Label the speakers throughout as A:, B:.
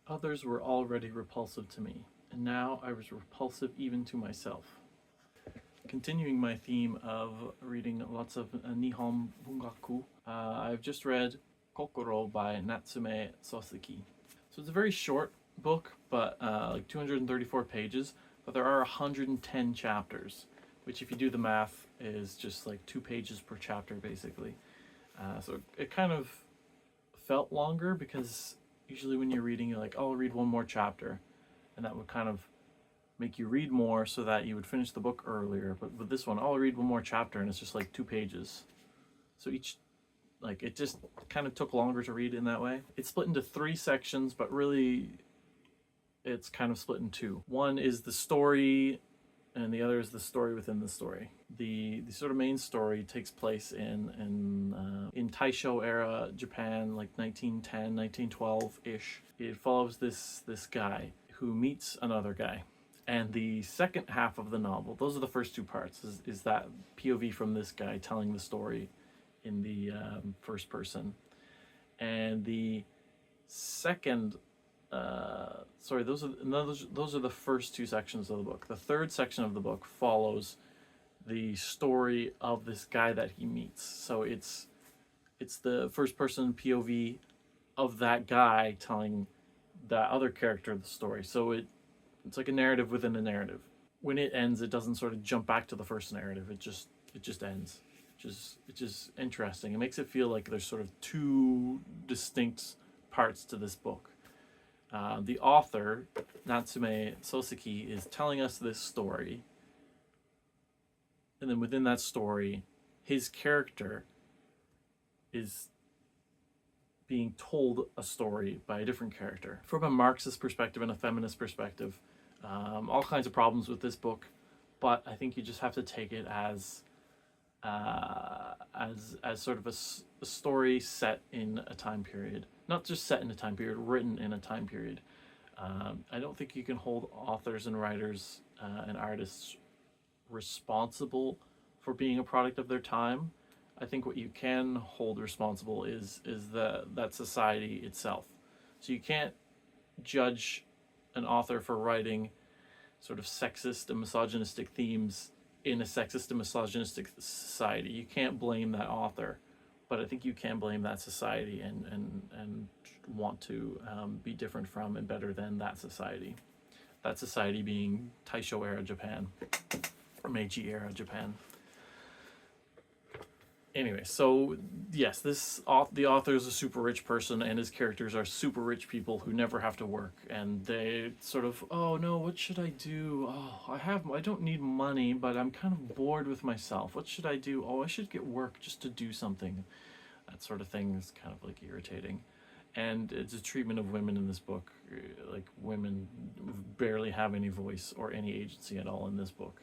A: Others were already repulsive to me, and now I was repulsive even to myself. Continuing my theme of reading lots of Nihon Bungaku, I've just read Kokoro by Natsume Soseki. So it's a very short book, but like 234 pages, but there are 110 chapters, which if you do the math is just like 2 pages per chapter basically. So it kind of felt longer because usually when you're reading, you're like, oh, I'll read one more chapter, and that would kind of make you read more so that you would finish the book earlier. But with this one, I'll read one more chapter, and it's just like 2 pages. So each, like, it just kind of took longer to read in that way. It's split into 3 sections, but really it's kind of split in two. One is the story, and the other is the story within the story. The sort of main story takes place in Taisho era Japan, like 1910, 1912 ish. It follows this guy who meets another guy. And the second half of the novel, those are the first 2 parts, is that POV from this guy telling the story in the first person. And the second, those are the first 2 sections of the book. The third section of the book follows the story of this guy that he meets. So it's the first person POV of that guy telling that other character the story. So it's like a narrative within a narrative. When it ends, it doesn't sort of jump back to the first narrative. It just ends. It's just interesting. It makes it feel like there's sort of 2 distinct parts to this book. The author, Natsume Soseki, is telling us this story, and then within that story, his character is being told a story by a different character from a Marxist perspective and a feminist perspective. All kinds of problems with this book, but I think you just have to take it as sort of a story set in a time period, not just set in a time period, written in a time period. I don't think you can hold authors and writers and artists responsible for being a product of their time. I think what you can hold responsible is that society itself. So you can't judge an author for writing sort of sexist and misogynistic themes in a sexist and misogynistic society. You can't blame that author, but I think you can blame that society and want to be different from and better than that society. That society being Taisho era Japan or Meiji era Japan. Anyway, so yes, the author is a super rich person, and his characters are super rich people who never have to work, and they sort of, oh no, what should I do? Oh, I don't need money, but I'm kind of bored with myself. What should I do? Oh, I should get work just to do something. That sort of thing is kind of like irritating. And it's a treatment of women in this book. Like, women barely have any voice or any agency at all in this book.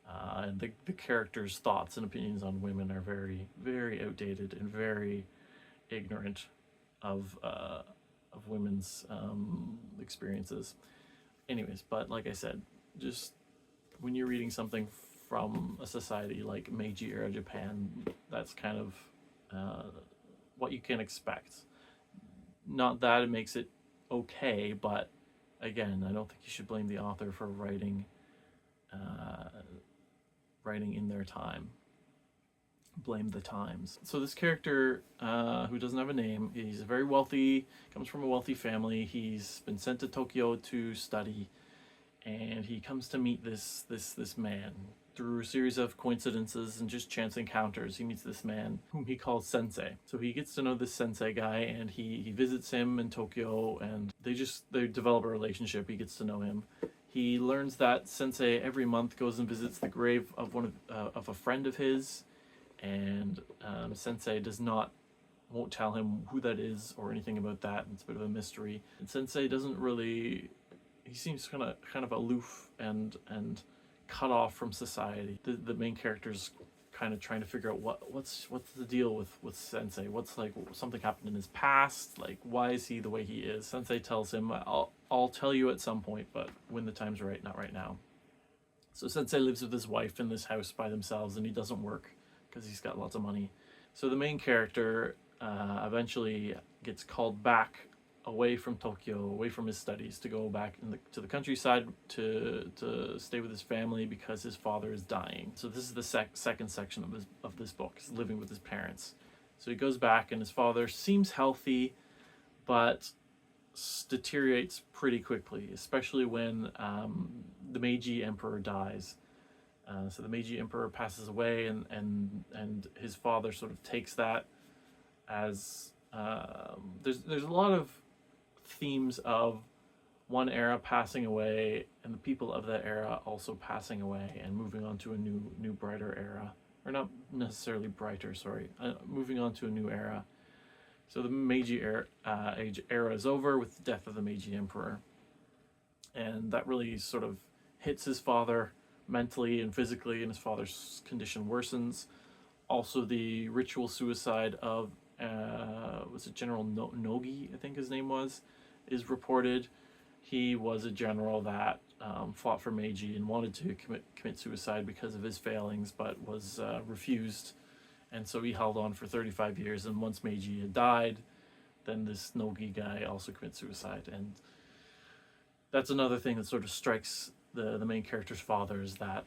A: And the characters' thoughts and opinions on women are very, very outdated and very ignorant of women's experiences. Anyways, but like I said, just when you're reading something from a society like Meiji era Japan, that's kind of what you can expect. Not that it makes it okay, but again, I don't think you should blame the author for writing in their time. Blame the times. So this character, who doesn't have a name, he's very wealthy, comes from a wealthy family. He's been sent to Tokyo to study, and he comes to meet this man through a series of coincidences and just chance encounters. He meets this man whom he calls Sensei. So he gets to know this Sensei guy, and he visits him in Tokyo, and they develop a relationship. He gets to know him. He learns that Sensei every month goes and visits the grave of of a friend of his, and Sensei won't tell him who that is or anything about that. It's a bit of a mystery. And Sensei doesn't really. He seems kind of aloof and cut off from society. The main character's kind of trying to figure out what's the deal with Sensei. What's, like, something happened in his past? Like, why is he the way he is? Sensei tells him, I'll tell you at some point, but when the time's right, not right now. So Sensei lives with his wife in this house by themselves, and he doesn't work because he's got lots of money. So the main character eventually gets called back away from Tokyo, away from his studies, to go back to the countryside to stay with his family because his father is dying. So this is the second section of this book, is living with his parents. So he goes back, and his father seems healthy, but deteriorates pretty quickly, especially when the Meiji Emperor dies. So the Meiji Emperor passes away, and his father sort of takes that as there's a lot of themes of one era passing away and the people of that era also passing away and moving on to a new brighter era, or not necessarily brighter, sorry, moving on to a new era. So the Meiji age era is over with the death of the Meiji Emperor, and that really sort of hits his father mentally and physically, and his father's condition worsens. Also, the ritual suicide of was it General Nogi, I think his name was, is reported. He was a general that fought for Meiji and wanted to commit suicide because of his failings, but was refused. And so he held on for 35 years, and once Meiji had died, then this Nogi guy also commits suicide. And that's another thing that sort of strikes the main character's father, is that,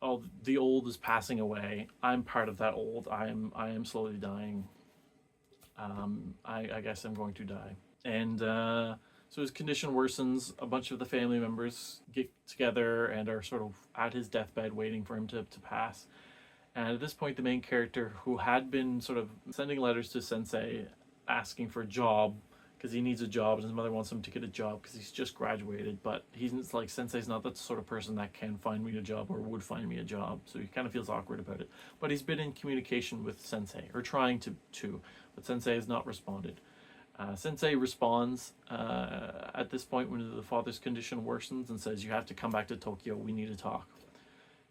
A: oh, the old is passing away. I'm part of that old. I am slowly dying. I guess I'm going to die. And so his condition worsens. A bunch of the family members get together and are sort of at his deathbed waiting for him to pass. And at this point, the main character, who had been sort of sending letters to Sensei asking for a job, because he needs a job and his mother wants him to get a job because he's just graduated, but he's like, Sensei's not the sort of person that can find me a job or would find me a job, so he kind of feels awkward about it. But he's been in communication with Sensei, or trying to but Sensei has not responded. Sensei responds at this point when the father's condition worsens and says, "You have to come back to Tokyo, we need to talk."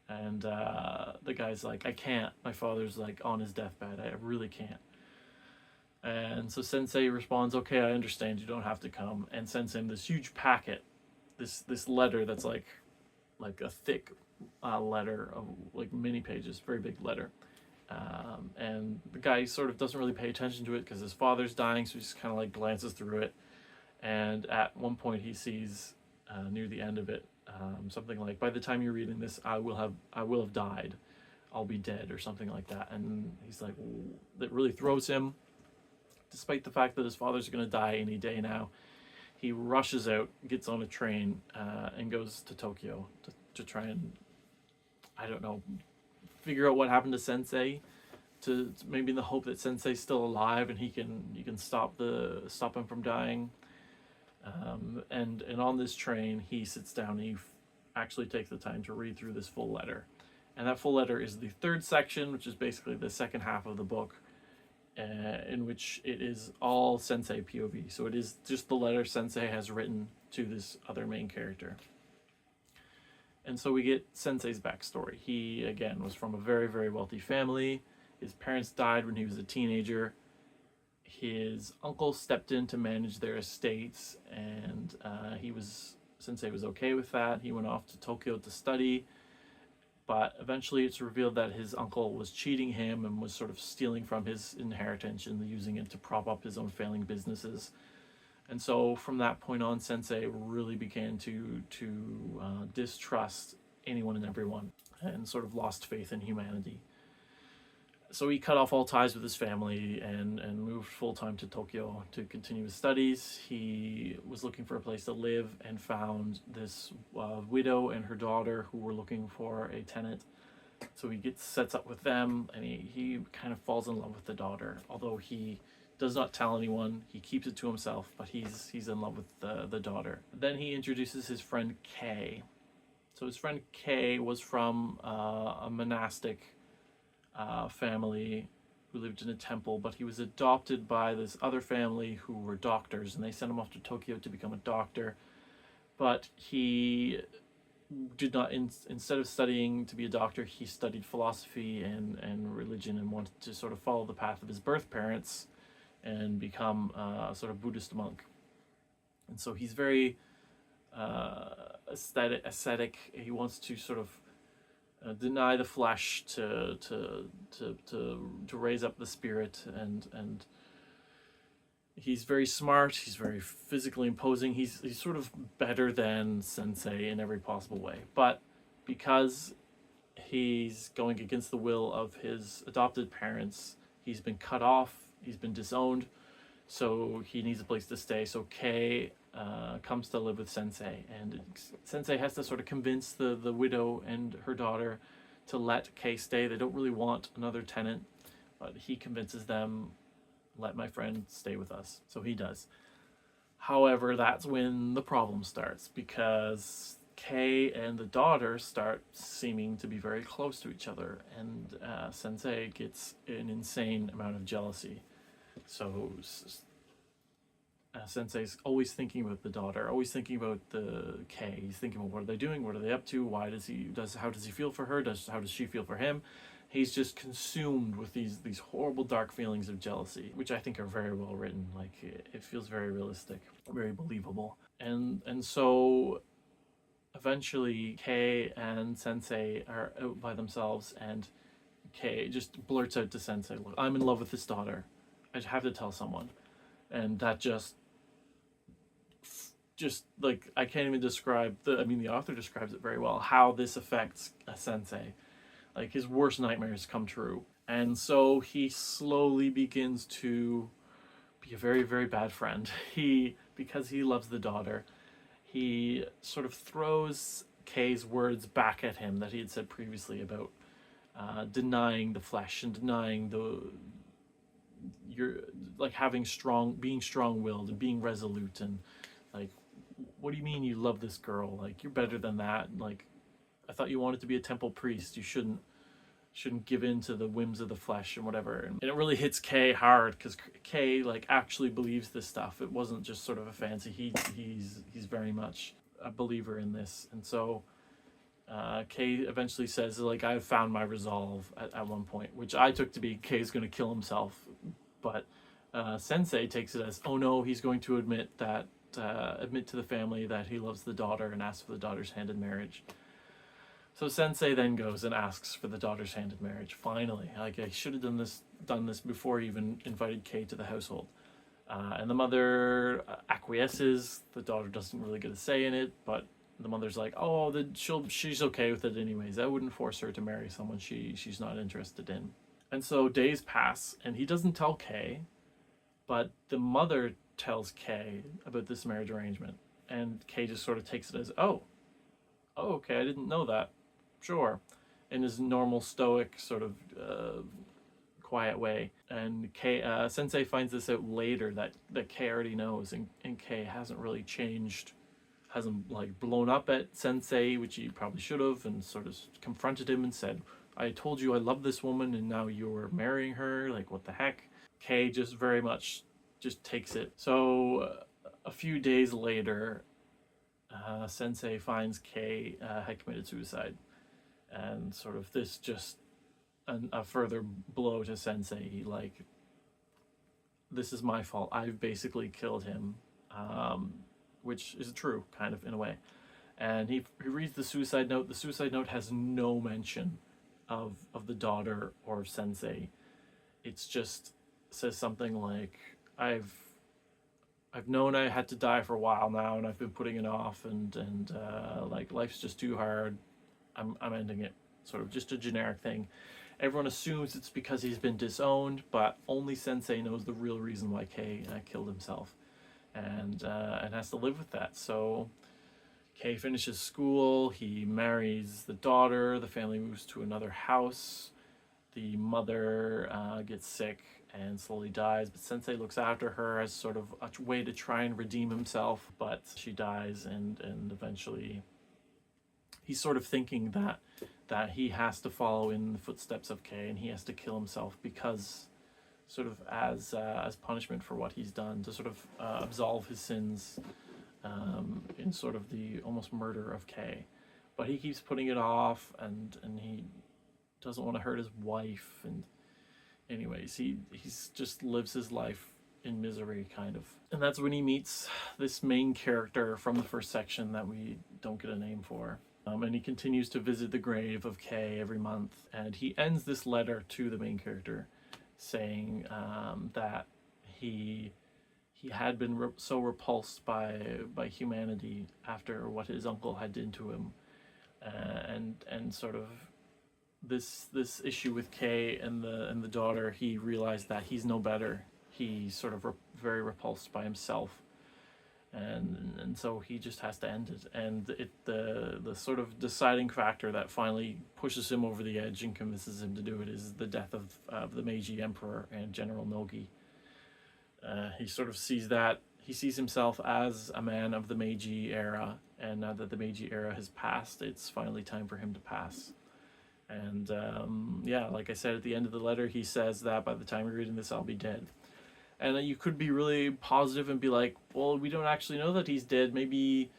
A: And the guy's like, "I can't, my father's like on his deathbed, I really can't." And so Sensei responds, "Okay, I understand, you don't have to come," and sends him this huge packet, this letter that's like a thick letter of like many pages, very big letter. And the guy sort of doesn't really pay attention to it because his father's dying, so he just kind of like glances through it. And at one point he sees near the end of it something like, "By the time you're reading this, I will have died. I'll be dead," or something like that. And he's like, that really throws him. Despite the fact that his father's going to die any day now, he rushes out, gets on a train, and goes to Tokyo to try and, I don't know, figure out what happened to Sensei, to maybe in the hope that Sensei's still alive and he can stop him from dying. And on this train, he sits down and he actually takes the time to read through this full letter. And that full letter is the third section, which is basically the second half of the book, in which it is all Sensei POV. So it is just the letter Sensei has written to this other main character. And so we get Sensei's backstory. He, again, was from a very, very wealthy family. His parents died when he was a teenager. His uncle stepped in to manage their estates, and Sensei was okay with that. He went off to Tokyo to study, but eventually it's revealed that his uncle was cheating him and was sort of stealing from his inheritance and using it to prop up his own failing businesses. And so from that point on, Sensei really began to distrust anyone and everyone, and sort of lost faith in humanity. So he cut off all ties with his family and moved full-time to Tokyo to continue his studies. He was looking for a place to live and found this widow and her daughter who were looking for a tenant. So he sets up with them, and he kind of falls in love with the daughter, although he does not tell anyone. He keeps it to himself, but he's in love with the daughter. Then he introduces his friend Kay. So his friend Kay was from a monastic family who lived in a temple, but he was adopted by this other family who were doctors, and they sent him off to Tokyo to become a doctor. But he did not, instead of studying to be a doctor, he studied philosophy and religion, and wanted to sort of follow the path of his birth parents and become a sort of Buddhist monk. And so he's very ascetic. He wants to sort of deny the flesh to raise up the spirit, and He's very smart, he's very physically imposing, he's sort of better than Sensei in every possible way. But because he's going against the will of his adopted parents, he's been cut off, he's been disowned, so he needs a place to stay. So Kei comes to live with Sensei, and Sensei has to sort of convince the widow and her daughter to let Kei stay. They don't really want another tenant, but he convinces them, let my friend stay with us. So he does. However, that's when the problem starts, because Kei and the daughter start seeming to be very close to each other, and Sensei gets an insane amount of jealousy. So Sensei's always thinking about the daughter, always thinking about the Kei. He's thinking about what are they doing, what are they up to, how does he feel for her, how does she feel for him. He's just consumed with these horrible dark feelings of jealousy, which I think are very well written. Like it feels very realistic, very believable, and so eventually Kei and Sensei are out by themselves, and Kei just blurts out to Sensei, "Look, I'm in love with this daughter. I have to tell someone," and that just like I can't even describe the author describes it very well how this affects a Sensei. Like his worst nightmares come true. And so he slowly begins to be a very, very bad friend. Because he loves the daughter, he sort of throws Kei's words back at him that he had said previously about denying the flesh and denying being strong-willed and being resolute, and like, what do you mean you love this girl? Like, you're better than that. Like, I thought you wanted to be a temple priest. You shouldn't give in to the whims of the flesh and whatever. And it really hits Kei hard, because Kei like actually believes this stuff. It wasn't just sort of a fancy. He's very much a believer in this. And so Kei eventually says, like, I've found my resolve at one point, which I took to be Kei's going to kill himself. But Sensei takes it as, oh no, he's going to admit to the family that he loves the daughter and asks for the daughter's hand in marriage. So Sensei then goes and asks for the daughter's hand in marriage. Finally, like, I should have done this before he even invited Kei to the household. And the mother acquiesces. The daughter doesn't really get a say in it, but the mother's like, oh, she's okay with it anyways. I wouldn't force her to marry someone she's not interested in. And so days pass, and he doesn't tell Kei, but the mother tells Kei about this marriage arrangement, and Kei just sort of takes it as, oh, okay, I didn't know that. Sure, in his normal stoic sort of quiet way. And Sensei finds this out later that Kei already knows, and Kei hasn't really changed, hasn't like blown up at Sensei, which he probably should have, and sort of confronted him and said, I told you I love this woman and now you're marrying her, like what the heck. Kei just very much just takes it. So a few days later, Sensei finds Kei had committed suicide, and sort of this just a further blow to Sensei. Like, this is my fault. I've basically killed him, which is true, kind of, in a way. And he reads the suicide note. The suicide note has no mention of the daughter or Sensei. It's just says something like, I've known I had to die for a while now, and I've been putting it off, and like, life's just too hard. I'm ending it. Sort of just a generic thing. Everyone assumes it's because he's been disowned, but only Sensei knows the real reason why Kei killed himself, and has to live with that. So Kei finishes school. He marries the daughter. The family moves to another house. The mother gets sick and slowly dies, but Sensei looks after her as sort of a way to try and redeem himself, but she dies, and eventually he's sort of thinking that he has to follow in the footsteps of Kei, and he has to kill himself, because sort of as punishment for what he's done, to sort of absolve his sins in sort of the almost murder of Kei. But he keeps putting it off, and he doesn't want to hurt his wife, and anyways, he's just lives his life in misery, kind of. And that's when he meets this main character from the first section that we don't get a name for. And he continues to visit the grave of Kei every month. And he ends this letter to the main character saying that he he had been so repulsed by humanity after what his uncle had done to him, and sort of this issue with Kay and the daughter, he realized that he's no better. He's sort of very repulsed by himself, and so he just has to end it. And the sort of deciding factor that finally pushes him over the edge and convinces him to do it is the death of the Meiji Emperor and General Nogi. He sort of sees that he sees himself as a man of the Meiji era, and now that the Meiji era has passed, it's finally time for him to pass. And yeah, like I said at the end of the letter, he says that by the time you're reading this, I'll be dead. And you could be really positive and be like, well, we don't actually know that he's dead. Maybe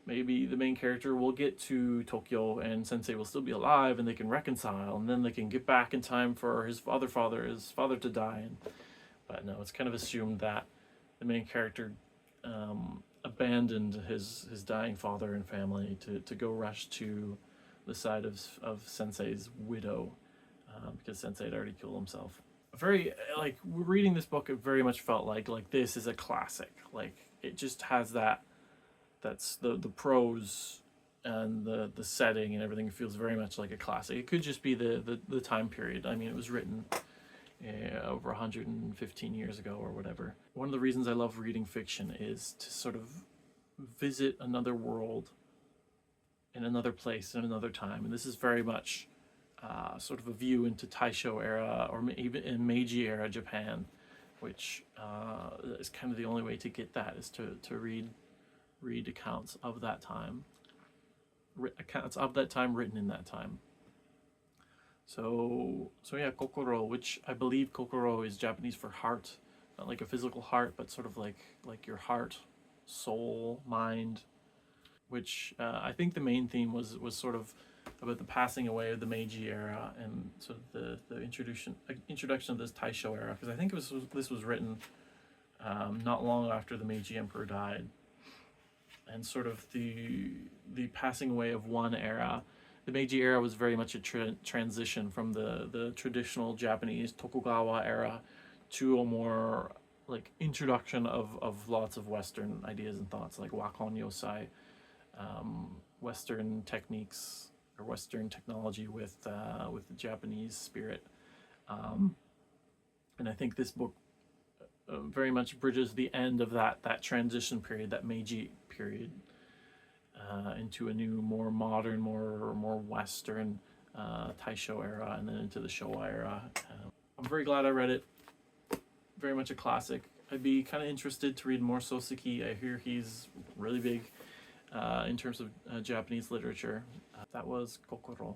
A: the main character will get to Tokyo and Sensei will still be alive and they can reconcile, and then they can get back in time for his father to die. But no, it's kind of assumed that the main character abandoned his dying father and family to go rush to the side of Sensei's widow, because Sensei had already killed himself. Very, like, reading this book, it very much felt like this is a classic. Like, it just has that's the prose and the setting and everything feels very much like a classic. It could just be the time period. I mean, it was written over 115 years ago or whatever. One of the reasons I love reading fiction is to sort of visit another world in another place in another time, and this is very much sort of a view into Taisho era or even in Meiji era Japan, which is kind of the only way to get that, is to read accounts of that time, written in that time. So yeah, Kokoro, which I believe Kokoro is Japanese for heart, not like a physical heart, but sort of like your heart, soul, mind, which I think the main theme was sort of about the passing away of the Meiji era and sort of the introduction of this Taisho era, because I think this was written not long after the Meiji Emperor died, and sort of the passing away of one era. The Meiji era was very much a transition from the traditional Japanese Tokugawa era to a more like introduction of lots of Western ideas and thoughts, like Wakon Yosai, Western techniques or Western technology with the Japanese spirit. And I think this book very much bridges the end of that transition period, that Meiji period, into a new, more modern, more Western Taisho era, and then into the Showa era. I'm very glad I read it. Very much a classic. I'd be kind of interested to read more Soseki. I hear he's really big in terms of Japanese literature. That was Kokoro.